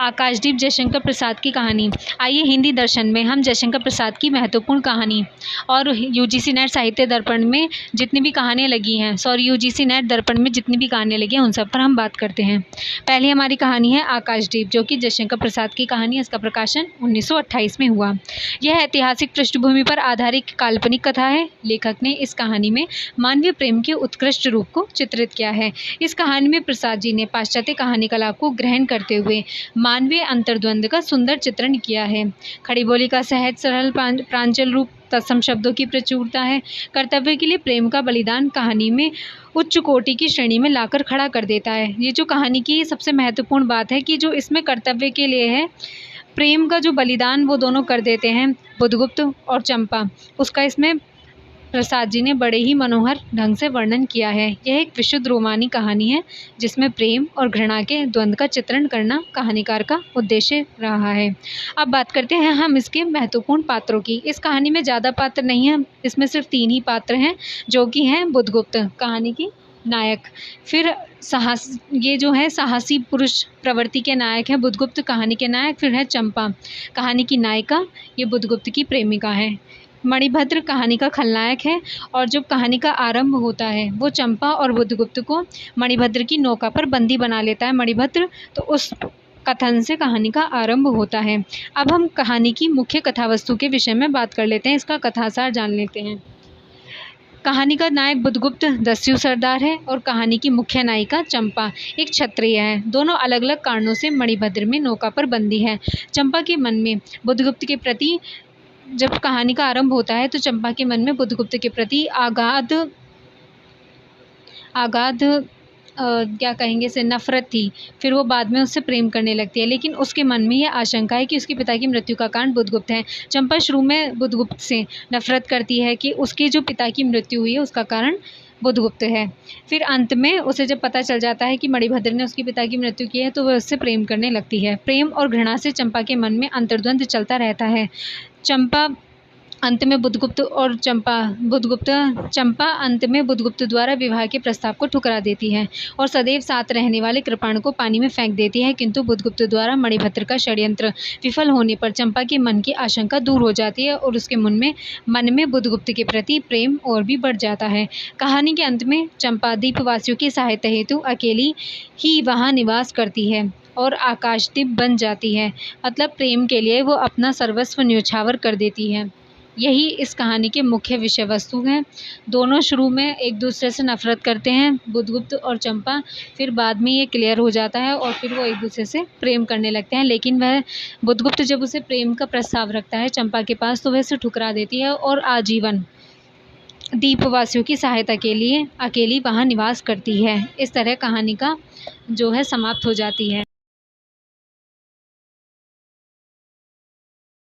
आकाशदीप जयशंकर प्रसाद की कहानी। आइए हिंदी दर्शन में हम जयशंकर प्रसाद की महत्वपूर्ण कहानी और यूजीसी नेट साहित्य दर्पण में जितनी भी कहानियाँ लगी हैं, यूजीसी नेट दर्पण में जितनी भी कहानियाँ लगी हैं उन सब पर हम बात करते हैं। पहली हमारी कहानी है आकाशदीप, जो कि जयशंकर प्रसाद की कहानी है। इसका प्रकाशन 1928 में हुआ। यह ऐतिहासिक पृष्ठभूमि पर आधारित काल्पनिक कथा है। लेखक ने इस कहानी में मानवीय प्रेम के उत्कृष्ट रूप को चित्रित किया है। इस कहानी में प्रसाद जी ने पाश्चात्य कहानी कला को ग्रहण करते हुए मानवीय अंतर्द्वंद का सुंदर चित्रण किया है। खड़ी बोली का सहज सरल प्रांजल रूप, तत्सम शब्दों की प्रचुरता है। कर्तव्य के लिए प्रेम का बलिदान कहानी में उच्च कोटि की श्रेणी में लाकर खड़ा कर देता है। ये जो कहानी की सबसे महत्वपूर्ण बात है कि जो इसमें कर्तव्य के लिए है, प्रेम का जो बलिदान वो दोनों कर देते हैं, बुधगुप्त और चंपा, उसका इसमें प्रसाद जी ने बड़े ही मनोहर ढंग से वर्णन किया है। यह एक विशुद्ध रोमानी कहानी है जिसमें प्रेम और घृणा के द्वंद्व का चित्रण करना कहानीकार का उद्देश्य रहा है। अब बात करते हैं हम इसके महत्वपूर्ण पात्रों की। इस कहानी में ज़्यादा पात्र नहीं हैं, इसमें सिर्फ 3 ही पात्र हैं, जो कि हैं बुधगुप्त कहानी की नायक, फिर ये जो है साहसी पुरुष प्रवृत्ति के नायक हैं बुधगुप्त कहानी के नायक, फिर है चंपा कहानी की नायिका, ये बुधगुप्त की प्रेमिका है। मणिभद्र कहानी का खलनायक है और जब कहानी का आरंभ होता है वो चंपा और बुधगुप्त को मणिभद्र की नौका पर बंदी बना लेता है मणिभद्र, तो उस कथन से कहानी का आरंभ होता है। अब हम कहानी की मुख्य कथावस्तु के विषय में बात कर लेते हैं, इसका कथासार जान लेते हैं। कहानी का नायक बुधगुप्त दस्यु सरदार है और कहानी की मुख्य नायिका चंपा एक क्षत्रिय है। दोनों अलग अलग कारणों से मणिभद्र में नौका पर बंदी है। चंपा के मन में बुधगुप्त के प्रति, जब कहानी का आरंभ होता है तो चंपा के मन में बुधगुप्त के प्रति आगाध क्या कहेंगे से नफरत थी। फिर वो बाद में उससे प्रेम करने लगती है, लेकिन उसके मन में यह आशंका है कि उसके पिता की मृत्यु का कारण बुधगुप्त है। चंपा शुरू में बुधगुप्त से नफरत करती है कि उसके जो पिता की मृत्यु हुई है उसका कारण बुधगुप्त है। फिर अंत में उसे जब पता चल जाता है कि मणिभद्र ने उसके पिता की मृत्यु की है तो वह उससे प्रेम करने लगती है। प्रेम और घृणा से चंपा के मन में अंतर्द्वंद चलता रहता है। चंपा अंत में बुधगुप्त द्वारा विवाह के प्रस्ताव को ठुकरा देती है और सदैव साथ रहने वाले कृपाण को पानी में फेंक देती है, किंतु बुधगुप्त द्वारा मणिभद्र का षड्यंत्र विफल होने पर चंपा के मन की आशंका दूर हो जाती है और उसके मन में बुधगुप्त के प्रति प्रेम और भी बढ़ जाता है। कहानी के अंत में चंपा द्वीपवासियों की सहायता हेतु अकेली ही वहाँ निवास करती है और आकाशदीप बन जाती है, मतलब प्रेम के लिए वो अपना सर्वस्व न्यौछावर कर देती है। यही इस कहानी के मुख्य विषय वस्तु हैं। दोनों शुरू में एक दूसरे से नफरत करते हैं, बुधगुप्त और चंपा, फिर बाद में ये क्लियर हो जाता है और फिर वो एक दूसरे से प्रेम करने लगते हैं। लेकिन वह बुधगुप्त जब उसे प्रेम का प्रस्ताव रखता है चंपा के पास तो वह उसे ठुकरा देती है और आजीवन द्वीपवासियों की सहायता के लिए अकेली वहाँ निवास करती है। इस तरह कहानी का जो है समाप्त हो जाती है।